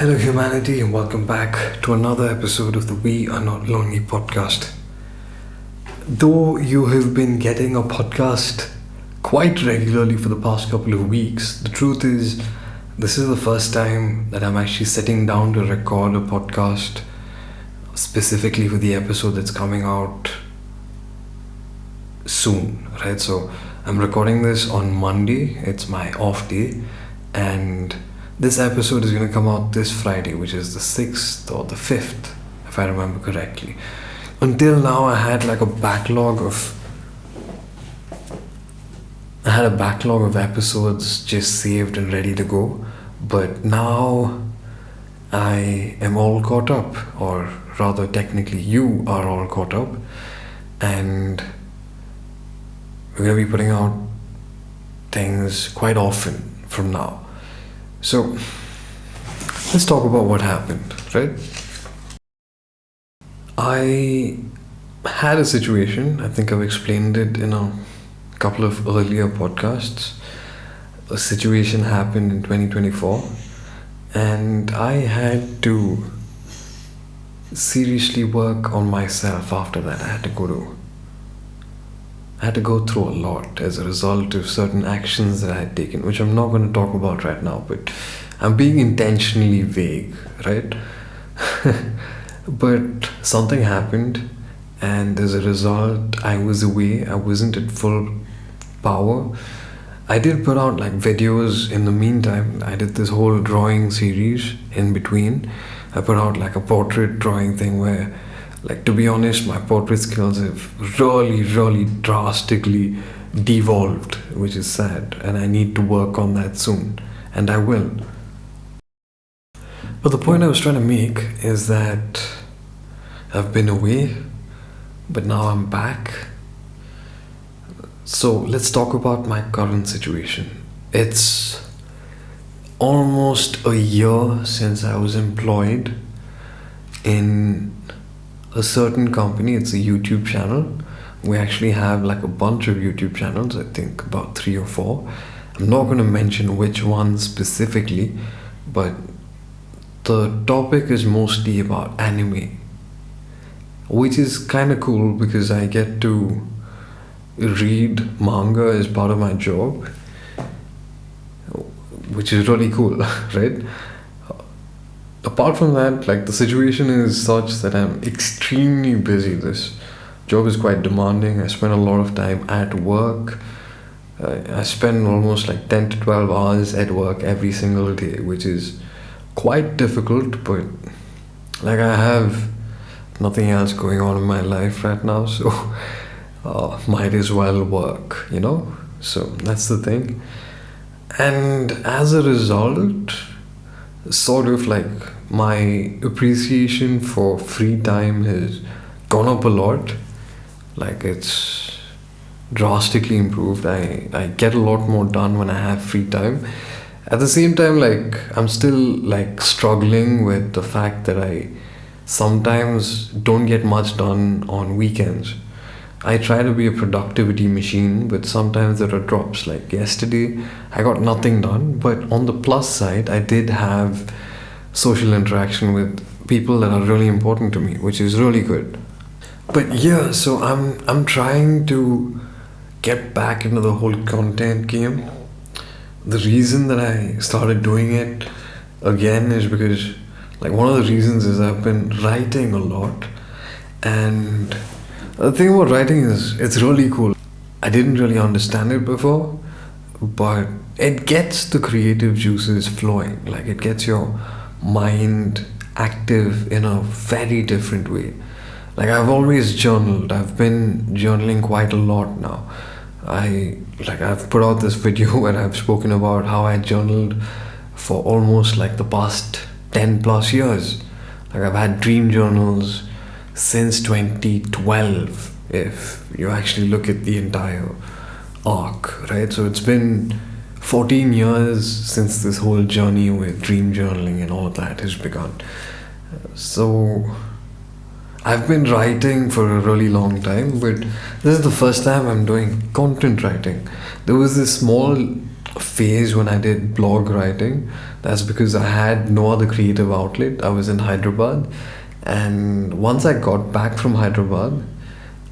Hello, humanity, and welcome back to another episode of the We Are Not Lonely podcast. Though you have been getting a podcast quite regularly for the past couple of weeks, the truth is, this is the first time that I'm actually sitting down to record a podcast specifically for the episode that's coming out soon, right? So I'm recording this on Monday, it's my off day, and this episode is going to come out this Friday, which is the 6th or the 5th, if I remember correctly. Until now, I had a backlog of episodes just saved and ready to go. But now I am all caught up, or rather technically you are all caught up, and we're going to be putting out things quite often from now. So, let's talk about what happened, right? I had a situation, I think I've explained it in a couple of earlier podcasts. A situation happened in 2024, and I had to seriously work on myself after that. I had to go through a lot as a result of certain actions that I had taken, which I'm not going to talk about right now, but I'm being intentionally vague, right? But something happened, and as a result, I was away. I wasn't at full power. I did put out videos in the meantime. I did this whole drawing series in between. I put out a portrait drawing thing where, to be honest, my portrait skills have really drastically devolved, which is sad, and I need to work on that soon, and I will. But the point I was trying to make is that I've been away, but now I'm back. So let's talk about my current situation. It's almost a year since I was employed in a certain company. It's a YouTube channel. We actually have a bunch of YouTube channels, I think about 3 or 4. I'm not going to mention which one specifically, but the topic is mostly about anime, which is kind of cool because I get to read manga as part of my job, which is really cool, right? Apart from that, the situation is such that I'm extremely busy. This job is quite demanding. I spend a lot of time at work. I spend almost 10 to 12 hours at work every single day, which is quite difficult, but I have nothing else going on in my life right now, so might as well work, So that's the thing. And as a result, sort of my appreciation for free time has gone up a lot. It's drastically improved. I get a lot more done when I have free time. At the same time, I'm still struggling with the fact that I sometimes don't get much done on weekends. I try to be a productivity machine, but sometimes there are drops. Yesterday, I got nothing done, but on the plus side, I did have social interaction with people that are really important to me, which is really good. But yeah, so I'm trying to get back into the whole content game. The reason that I started doing it again is because one of the reasons is I've been writing a lot, and the thing about writing is it's really cool. I didn't really understand it before, but it gets the creative juices flowing. It gets your mind active in a very different way. I've always journaled. I've been journaling quite a lot now. I've put out this video where I've spoken about how I journaled for almost the past 10 plus years. I've had dream journals since 2012, if you actually look at the entire arc, right? So it's been 14 years since this whole journey with dream journaling and all of that has begun. So I've been writing for a really long time, but this is the first time I'm doing content writing. There was this small phase when I did blog writing, That's because I had no other creative outlet. I was in Hyderabad, and once I got back from Hyderabad,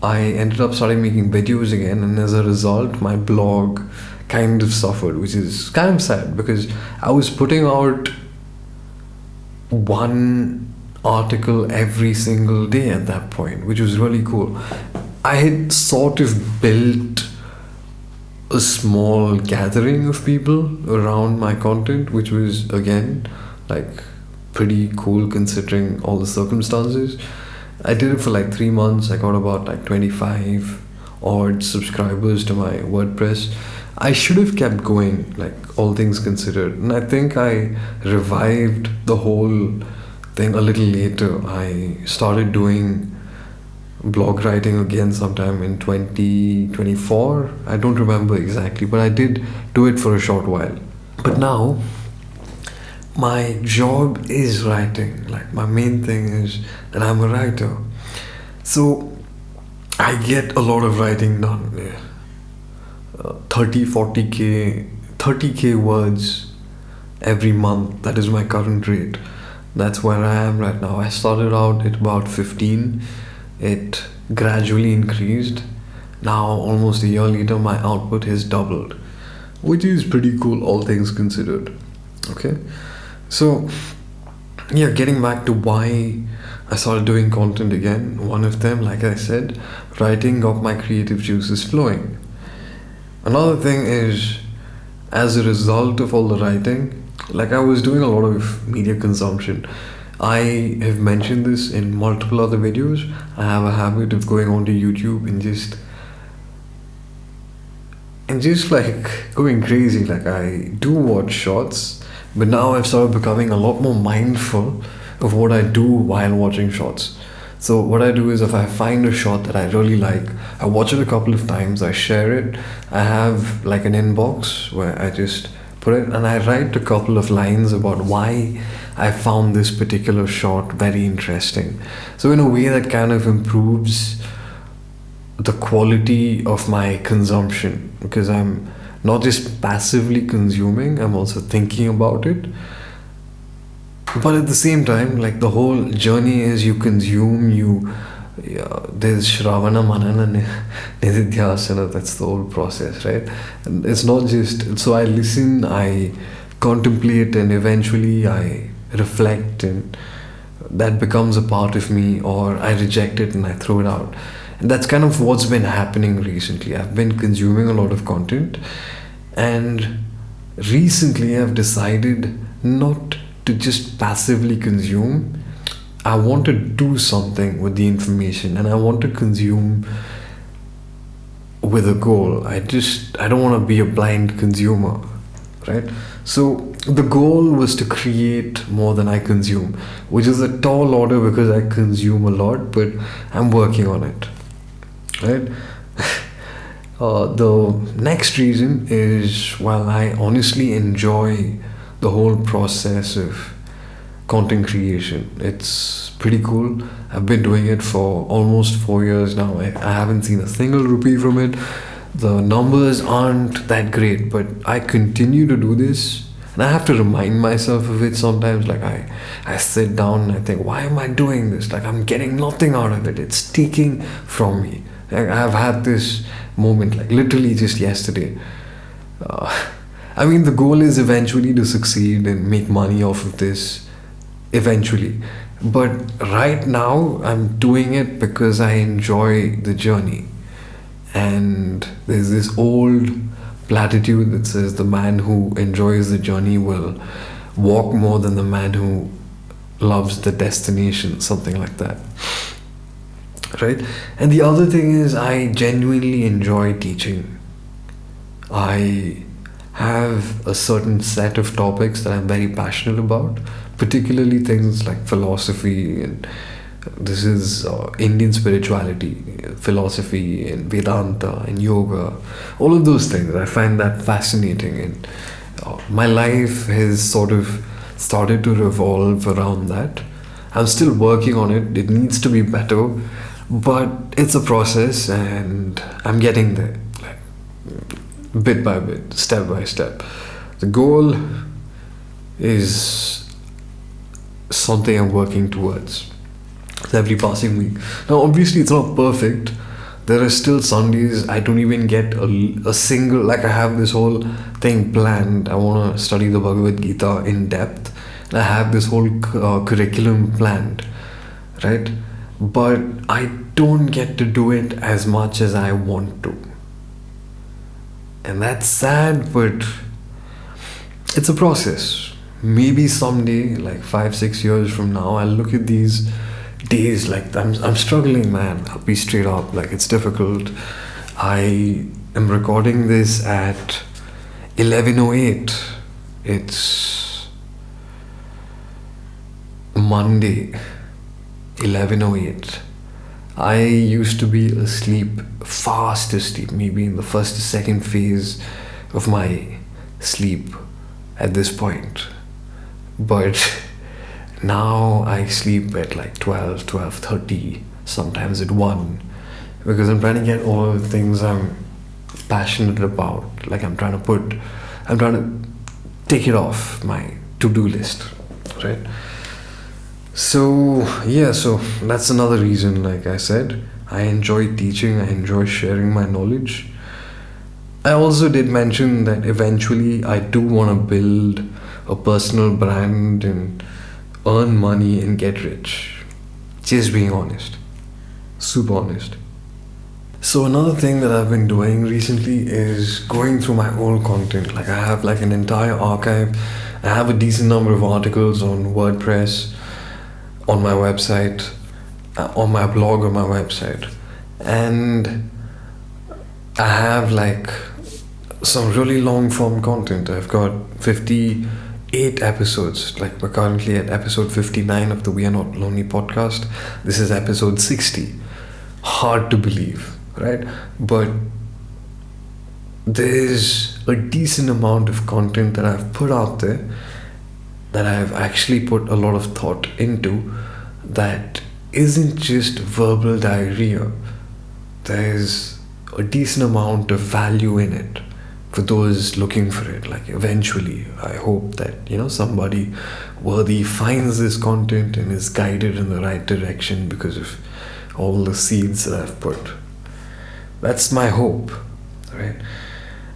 I ended up starting making videos again, and as a result, my blog kind of suffered, which is kind of sad because I was putting out one article every single day at that point, which was really cool. I had sort of built a small gathering of people around my content, which was again like pretty cool considering all the circumstances. I did it for like 3 months. I got about like 25 odd subscribers to my WordPress. I should have kept going, like all things considered, and I think I revived the whole thing a little later. I started doing blog writing again sometime in 2024. I don't remember exactly, but I did do it for a short while. But now my job is writing. Like my main thing is that I'm a writer. So I get a lot of writing done. Yeah. 30 words every month. That is my current rate. That's where I am right now. I started out at about 15. It gradually increased. Now, almost a year later, my output has doubled, which is pretty cool, all things considered. Okay, so yeah, getting back to why I started doing content again. One of them, like I said, writing got my creative juices flowing. Another thing is, as a result of all the writing, like I was doing a lot of media consumption. I have mentioned this in multiple other videos. I have a habit of going onto YouTube and just like going crazy. Like I do watch shorts, but now I've started becoming a lot more mindful of what I do while watching shorts. So what I do is, if I find a shot that I really like, I watch it a couple of times, I share it. I have like an inbox where I just put it and I write a couple of lines about why I found this particular shot very interesting. So in a way that kind of improves the quality of my consumption, because I'm not just passively consuming, I'm also thinking about it. But at the same time, like the whole journey is you consume, there's Shravana, Manana, Nididhyasana, that's the whole process, right? And it's not just, so I listen, I contemplate, and eventually I reflect, and that becomes a part of me, or I reject it and I throw it out. And that's kind of what's been happening recently. I've been consuming a lot of content, and recently I've decided not to just passively consume. I want to do something with the information, and I want to consume with a goal. I don't want to be a blind consumer, right? So the goal was to create more than I consume, which is a tall order because I consume a lot, but I'm working on it, right? The next reason is, while I honestly enjoy the whole process of content creation, it's pretty cool. I've been doing it for almost 4 years now. I haven't seen a single rupee from it. The numbers aren't that great, but I continue to do this, and I have to remind myself of it sometimes. Like I sit down and I think, why am I doing this? Like I'm getting nothing out of it. It's taking from me. Like I've had this moment, like literally just yesterday. I mean, the goal is eventually to succeed and make money off of this, eventually. But right now, I'm doing it because I enjoy the journey. And there's this old platitude that says the man who enjoys the journey will walk more than the man who loves the destination, something like that. Right? And the other thing is, I genuinely enjoy teaching. I have a certain set of topics that I'm very passionate about, particularly things like philosophy, and this is Indian spirituality, philosophy, and Vedanta, and yoga, all of those things. I find that fascinating, and my life has sort of started to revolve around that. I'm still working on it. It needs to be better, but it's a process, and I'm getting there, like bit by bit, step by step. The goal is something I'm working towards every passing week. Now, obviously, it's not perfect. There are still Sundays I don't even get a single, like, I have this whole thing planned. I want to study the Bhagavad Gita in depth. And I have this whole curriculum planned, right? But I don't get to do it as much as I want to. And that's sad, but it's a process. Maybe someday, like 5-6 years from now, I'll look at these days like I'm struggling, man. I'll be straight up, like, it's difficult. I am recording this at 11:08. It's Monday, 11:08. I used to be asleep, fast asleep, maybe in the first or second phase of my sleep at this point. But now I sleep at like 12, 12:30, sometimes at 1, because I'm trying to get all the things I'm passionate about. Like, I'm trying to take it off my to-do list, right? So yeah, so that's another reason. Like I said, I enjoy teaching, I enjoy sharing my knowledge. I also did mention that eventually I do want to build a personal brand and earn money and get rich. Just being honest. Super honest. So another thing that I've been doing recently is going through my old content. Like, I have like an entire archive. I have a decent number of articles on WordPress, on my website, on my blog, on my website. And I have like some really long form content. I've got 58 episodes. Like, we're currently at episode 59 of the We Are Not Lonely podcast. This is episode 60. Hard to believe, right? But there's a decent amount of content that I've put out there that I've actually put a lot of thought into, that isn't just verbal diarrhea. There's a decent amount of value in it for those looking for it. Like, eventually, I hope that, somebody worthy finds this content and is guided in the right direction because of all the seeds that I've put. That's my hope, right?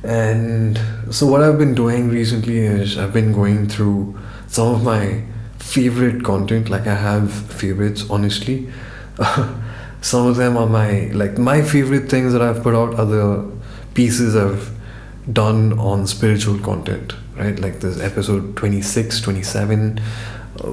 And so what I've been doing recently is I've been going through some of my favorite content. Like, I have favorites, honestly. Some of them are my favorite things that I've put out are the pieces I've done on spiritual content, right? Like, there's episode 26, 27,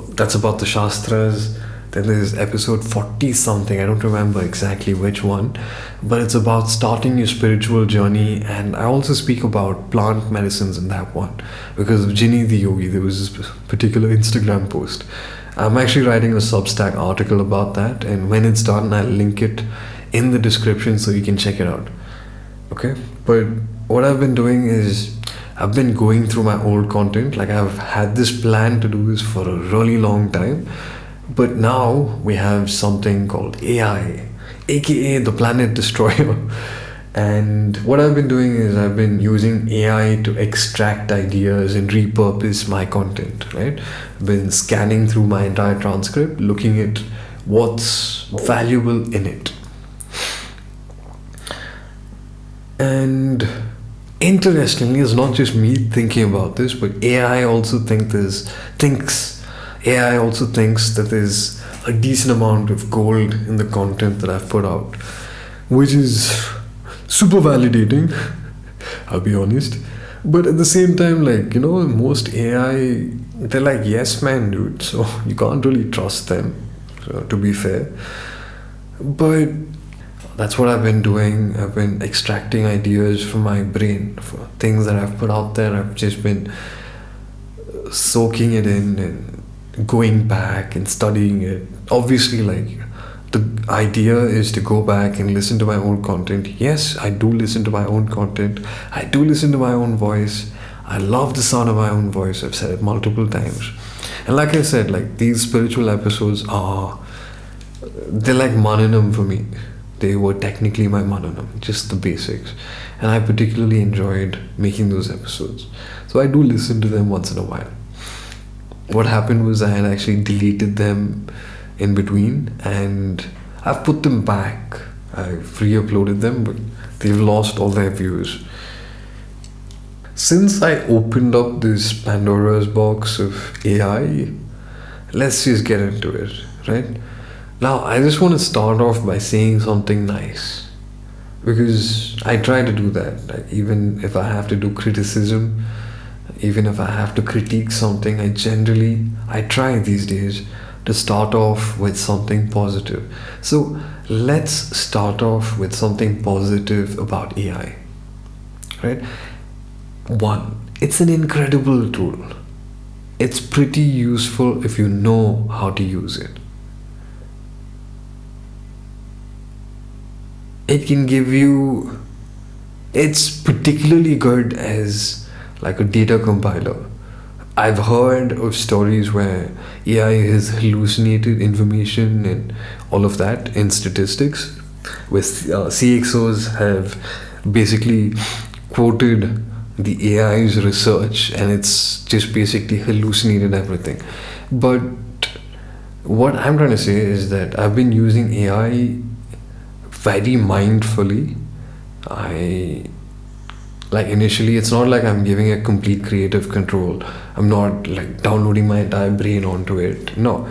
that's about the Shastras. Then there's episode 40 something, I don't remember exactly which one, but it's about starting your spiritual journey. And I also speak about plant medicines in that one because of Ginny the Yogi. There was this particular Instagram post. I'm actually writing a Substack article about that, and when it's done, I'll link it in the description so you can check it out. Okay? But what I've been doing is I've been going through my old content. Like, I've had this plan to do this for a really long time. But now we have something called AI, aka the Planet Destroyer. And what I've been doing is I've been using AI to extract ideas and repurpose my content, right? I've been scanning through my entire transcript, looking at what's valuable in it. And interestingly, it's not just me thinking about this, but AI also thinks that there's a decent amount of gold in the content that I've put out, which is super validating, I'll be honest. But at the same time, like, most AI, they're like yes man, dude, so you can't really trust them, so, to be fair. But that's what I've been doing. I've been extracting ideas from my brain for things that I've put out there. I've just been soaking it in and going back and studying it. Obviously, like, the idea is to go back and listen to my own content. Yes, I do listen to my own content. I do listen to my own voice. I love the sound of my own voice. I've said it multiple times. And like I said, like, these spiritual episodes they're like Mananam for me. They were technically my Mananam, just the basics. And I particularly enjoyed making those episodes. So I do listen to them once in a while. what happened was I had actually deleted them in between, and I've put them back. I've re-uploaded them, but they've lost all their views. Since I opened up this Pandora's box of AI, let's just get into it, right? Now, I just want to start off by saying something nice, because I try to do that. Like, even if I have to do criticism, even if I have to critique something, I try these days to start off with something positive. So let's start off with something positive about AI, right? One, it's an incredible tool. It's pretty useful if you know how to use it. It can give you, it's particularly good as like a data compiler. I've heard of stories where AI has hallucinated information and all of that in statistics, where CXOs have basically quoted the AI's research and it's just basically hallucinated everything. But what I'm trying to say is that I've been using AI very mindfully. I like initially it's not like I'm giving it complete creative control. I'm not like downloading my entire brain onto it. No,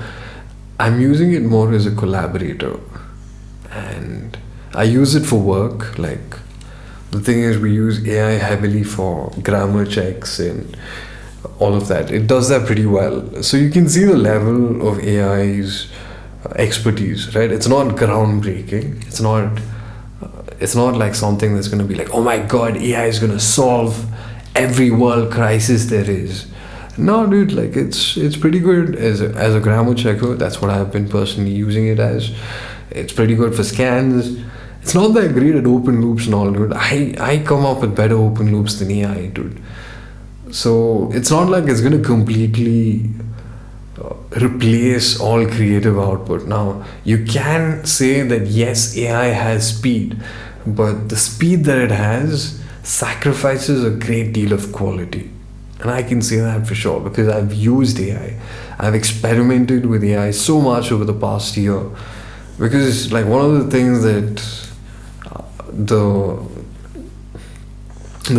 I'm using it more as a collaborator, and I use it for work. Like, the thing is, we use AI heavily for grammar checks and all of that. It does that pretty well. So you can see the level of AI's expertise, right? It's not groundbreaking. It's not like something that's going to be like, oh my god, AI is going to solve every world crisis there is. No, dude, like it's pretty good as a grammar checker. That's what I've been personally using it as. It's pretty good for scans. It's not that great at open loops and all, dude. I come up with better open loops than AI, dude. So it's not like it's going to completely replace all creative output. Now, you can say that yes, AI has speed, but the speed that it has sacrifices a great deal of quality. And I can say that for sure because I've used AI. I've experimented with AI so much over the past year. Because like one of the things that the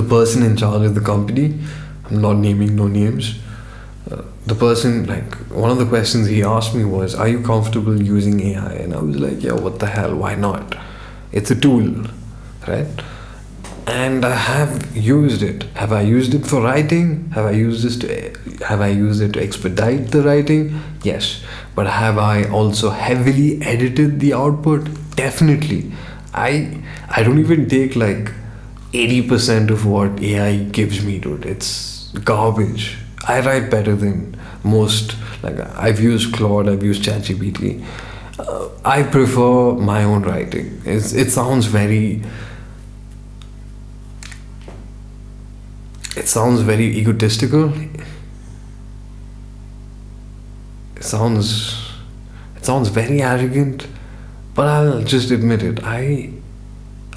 person in charge of the company, I'm not naming no names, the person, like, one of the questions he asked me was, are you comfortable using AI? And I was like, yeah, what the hell, why not? It's a tool, right? And I have used it. Have I used it for writing? Have I used it to expedite the writing? Yes. But have I also heavily edited the output? Definitely. I don't even take like 80% of what AI gives me, dude. It's garbage. I write better than most. Like, I've used Claude, I've used ChatGPT. I prefer my own writing. It sounds very egotistical. It sounds very arrogant, but I'll just admit it. I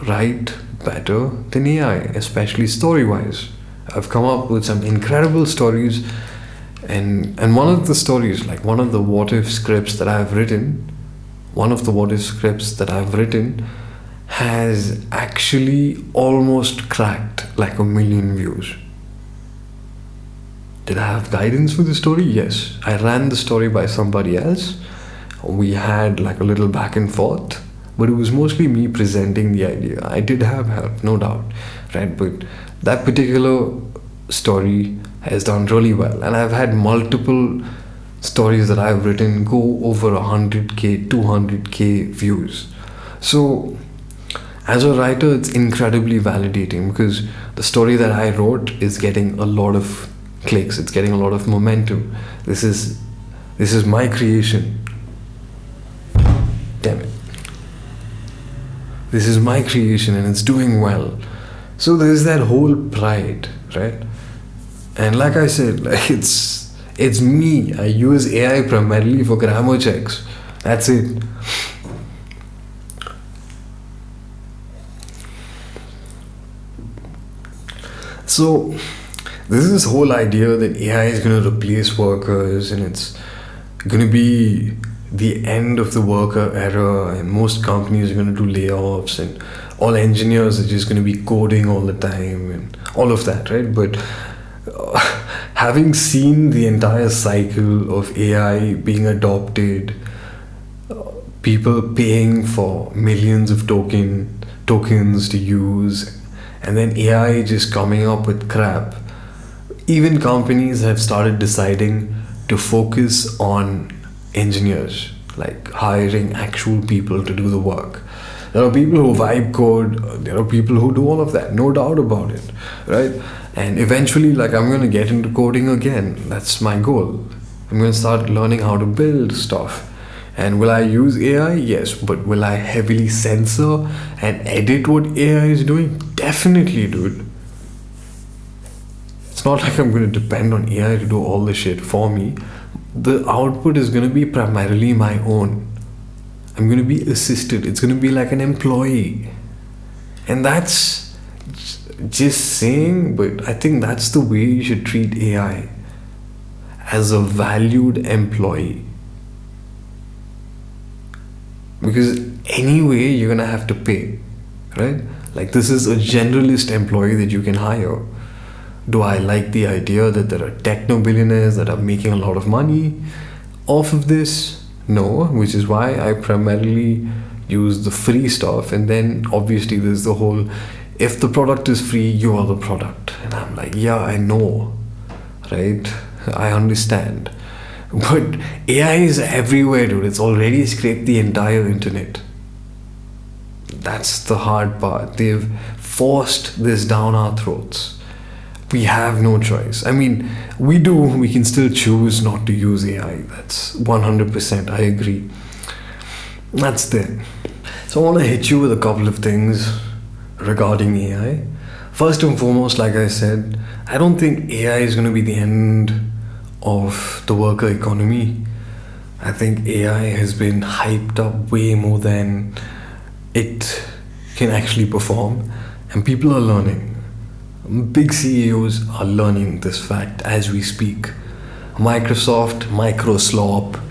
write better than AI, especially story-wise. I've come up with some incredible stories, and one of the stories, like one of the what if scripts that I've written, has actually almost cracked like 1 million views. Did I have guidance for the story? Yes. I ran the story by somebody else. We had like a little back and forth, but it was mostly me presenting the idea. I did have help, no doubt, right? But that particular story has done really well, and I've had multiple stories that I've written go over 100k, 200k views. So as a writer, it's incredibly validating because the story that I wrote is getting a lot of clicks, it's getting a lot of momentum. This is my creation. Damn it. This is my creation and it's doing well. So there's that whole pride, right? And like I said, like it's me. I use AI primarily for grammar checks. That's it. So There's this whole idea that AI is going to replace workers and it's going to be the end of the worker era, and most companies are going to do layoffs, and all engineers are just going to be coding all the time and all of that, right? But having seen the entire cycle of AI being adopted, people paying for millions of tokens to use, and then AI just coming up with crap, even companies have started deciding to focus on engineers, like hiring actual people to do the work. There are people who vibe code, there are people who do all of that, no doubt about it, right? And eventually, like, I'm going to get into coding again. That's my goal. I'm going to start learning how to build stuff. And will I use AI? Yes. But will I heavily censor and edit what AI is doing? Definitely, dude. It's not like I'm going to depend on AI to do all the shit for me. The output is going to be primarily my own. I'm going to be assisted. It's going to be like an employee. And that's just saying, but I think that's the way you should treat AI, as a valued employee. Because anyway, you're going to have to pay, right? Like, this is a generalist employee that you can hire. Do I like the idea that there are techno billionaires that are making a lot of money off of this? No, which is why I primarily use the free stuff. And then obviously there's the whole, if the product is free, you are the product. And I'm like, yeah, I know, right? I understand. But AI is everywhere, dude. It's already scraped the entire internet. That's the hard part. They've forced this down our throats. We have no choice. I mean, we can still choose not to use AI. That's 100%, I agree. That's there. So I want to hit you with a couple of things regarding AI. First and foremost, like I said, I don't think AI is going to be the end of the worker economy. I think AI has been hyped up way more than it can actually perform, and people are learning. Big CEOs are learning this fact as we speak. Microsoft,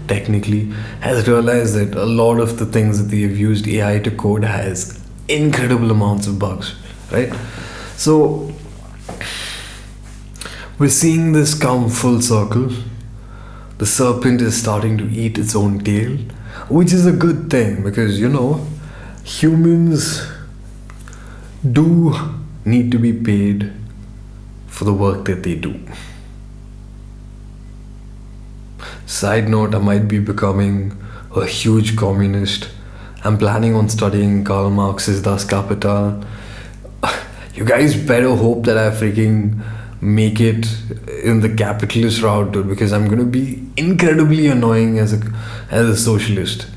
technically, has realized that a lot of the things that they have used AI to code has incredible amounts of bugs, right? So we're seeing this come full circle. The serpent is starting to eat its own tail, which is a good thing because, humans do need to be paid for the work that they do. Side note, I might be becoming a huge communist. I'm planning on studying Karl Marx's Das Kapital. You guys better hope that I freaking make it in the capitalist route, dude, because I'm gonna be incredibly annoying as a socialist.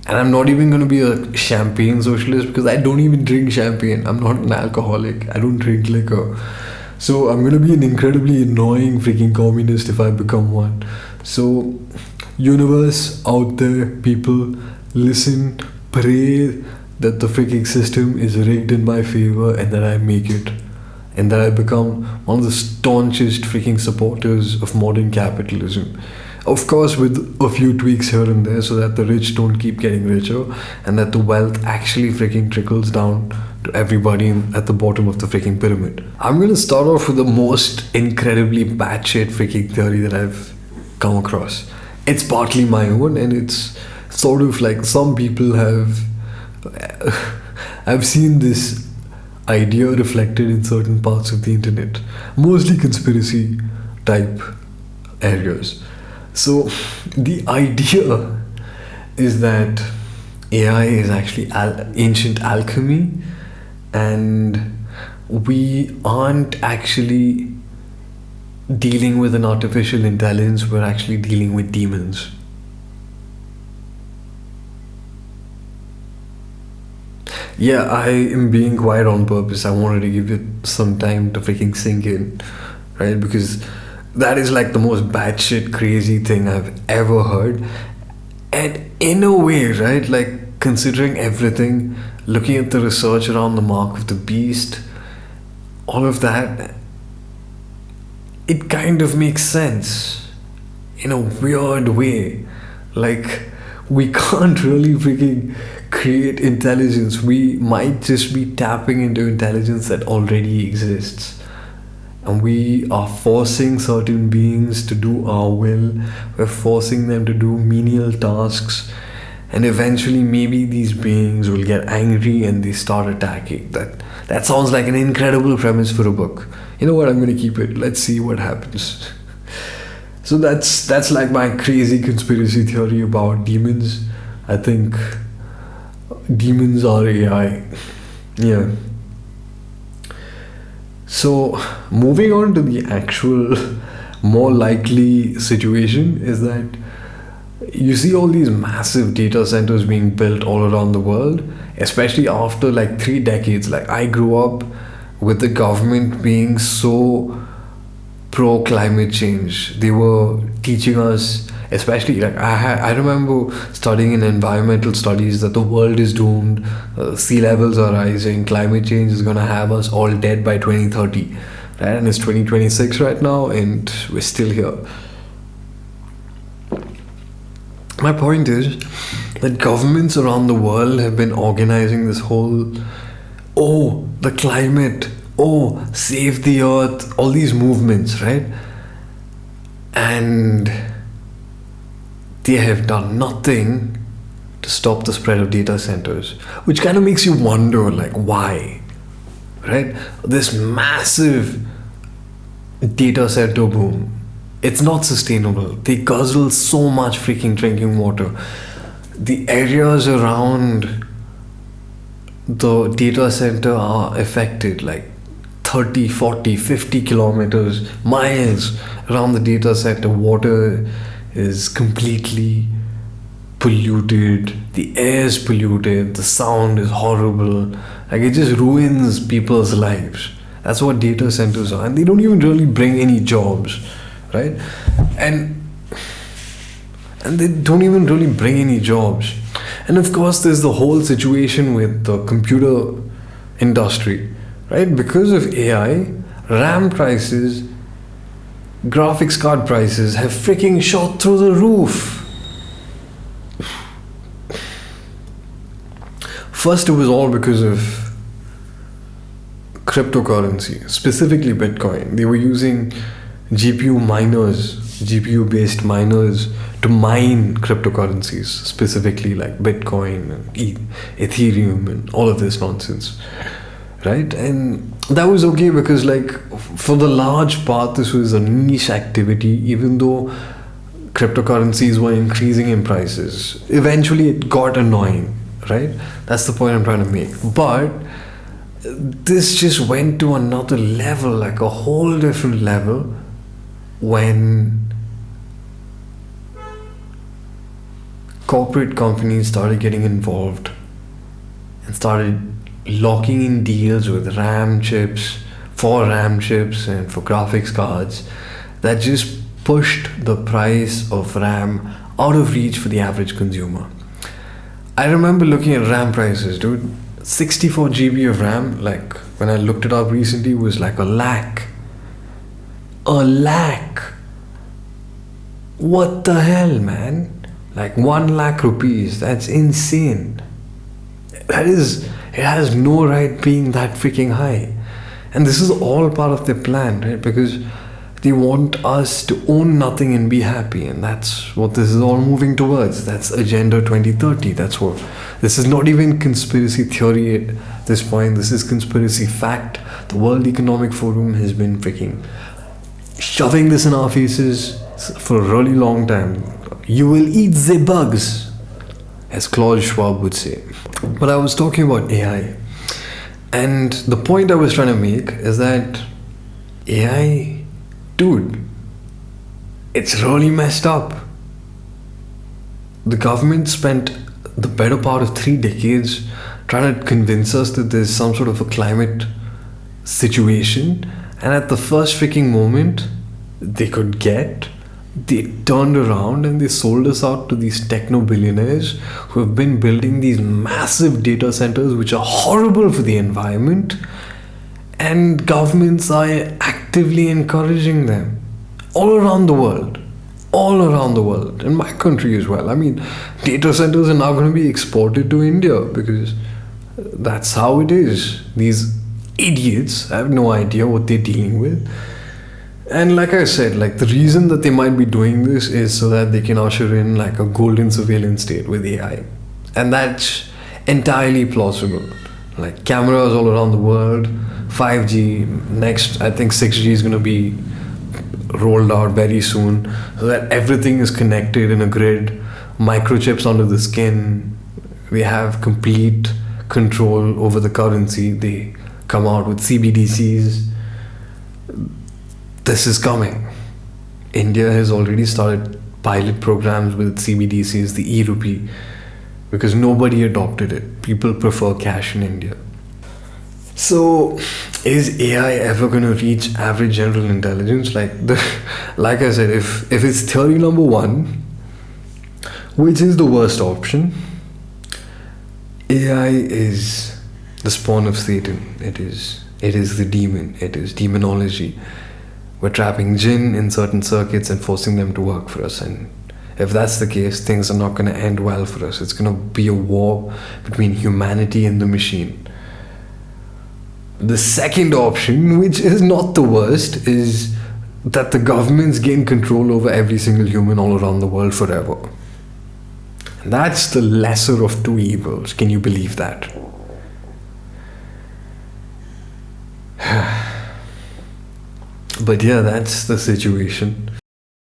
And I'm not even going to be a champagne socialist because I don't even drink champagne. I'm not an alcoholic. I don't drink liquor. So I'm going to be an incredibly annoying freaking communist if I become one. So, universe out there, people, listen, pray that the freaking system is rigged in my favor and that I make it. And that I become one of the staunchest freaking supporters of modern capitalism. Of course, with a few tweaks here and there so that the rich don't keep getting richer and that the wealth actually freaking trickles down to everybody at the bottom of the freaking pyramid. I'm going to start off with the most incredibly batshit freaking theory that I've come across. It's partly my own, and it's sort of like some people have... I've seen this idea reflected in certain parts of the internet, mostly conspiracy type areas. So the idea is that AI is actually ancient alchemy, and we aren't actually dealing with an artificial intelligence, we're actually dealing with demons. Yeah, I am being quiet on purpose. I wanted to give it some time to freaking sink in, right? Because that is like the most batshit crazy thing I've ever heard. And in a way, right, like considering everything, looking at the research around the mark of the beast, all of that, it kind of makes sense in a weird way. Like, we can't really freaking create intelligence. We might just be tapping into intelligence that already exists. And we are forcing certain beings to do our will. We're forcing them to do menial tasks. And eventually, maybe these beings will get angry and they start attacking. That sounds like an incredible premise for a book. You know what? I'm going to keep it. Let's see what happens. So that's like my crazy conspiracy theory about demons. I think demons are AI. Yeah. So moving on to the actual more likely situation is that you see all these massive data centers being built all around the world, especially after like 3 decades. Like, I grew up with the government being so pro climate change. They were teaching us, especially like I remember studying in environmental studies, that the world is doomed, sea levels are rising, climate change is gonna have us all dead by 2030, right? And it's 2026 right now, and we're still here. My point is that governments around the world have been organizing this whole, oh, the climate, oh, save the earth, all these movements, right? And they have done nothing to stop the spread of data centers, which kind of makes you wonder, like, why, right? This massive data center boom, it's not sustainable. They guzzle so much freaking drinking water. The areas around the data center are affected, like 30, 40, 50 kilometers, miles around the data center. Water is completely polluted, the air is polluted, the sound is horrible. Like, it just ruins people's lives. That's what data centers are. And they don't even really bring any jobs, right? And they don't even really bring any jobs. And of course, there's the whole situation with the computer industry, right? Because of AI, RAM prices, graphics card prices have freaking shot through the roof. First, it was all because of cryptocurrency, specifically Bitcoin. They were using GPU based miners to mine cryptocurrencies, specifically like Bitcoin and Ethereum and all of this nonsense, right? And that was okay because, like, for the large part, this was a niche activity. Even though cryptocurrencies were increasing in prices, eventually it got annoying, right? That's the point I'm trying to make. But this just went to another level, like a whole different level, when corporate companies started getting involved and started locking in deals with RAM chips and for graphics cards that just pushed the price of RAM out of reach for the average consumer. I remember looking at RAM prices, dude. 64 GB of RAM, like when I looked it up recently, was like a lakh. A lakh. What the hell, man? Like 1 lakh rupees. That's insane. It has no right being that freaking high. And this is all part of their plan, right? Because they want us to own nothing and be happy. And that's what this is all moving towards. That's Agenda 2030. That's what. This is not even conspiracy theory at this point. This is conspiracy fact. The World Economic Forum has been freaking shoving this in our faces for a really long time. You will eat the bugs, as Klaus Schwab would say. But I was talking about AI. And the point I was trying to make is that AI, dude, it's really messed up. The government spent the better part of 3 decades trying to convince us that there's some sort of a climate situation, and at the first freaking moment they could get, they turned around and they sold us out to these techno billionaires who have been building these massive data centers which are horrible for the environment, and governments are actively encouraging them. all around the world. All around the world. In my country as well. I mean, data centers are now going to be exported to India because that's how it is. These idiots have no idea what they're dealing with. And like I said, like the reason that they might be doing this is so that they can usher in like a golden surveillance state with AI. And that's entirely plausible. Like cameras all around the world, 5G, next I think 6G is going to be rolled out very soon, so that everything is connected in a grid, microchips under the skin. We have complete control over the currency. They come out with CBDCs. This is coming. India has already started pilot programs with CBDCs, the e-rupee, because nobody adopted it. People prefer cash in India. So, is AI ever going to reach average general intelligence? Like I said, if it's theory number one, which is the worst option, AI is the spawn of Satan. It is the demon. It is demonology. We're trapping jinn in certain circuits and forcing them to work for us. And if that's the case, things are not going to end well for us. It's going to be a war between humanity and the machine. The second option, which is not the worst, is that the governments gain control over every single human all around the world forever. And that's the lesser of two evils. Can you believe that? But yeah, that's the situation.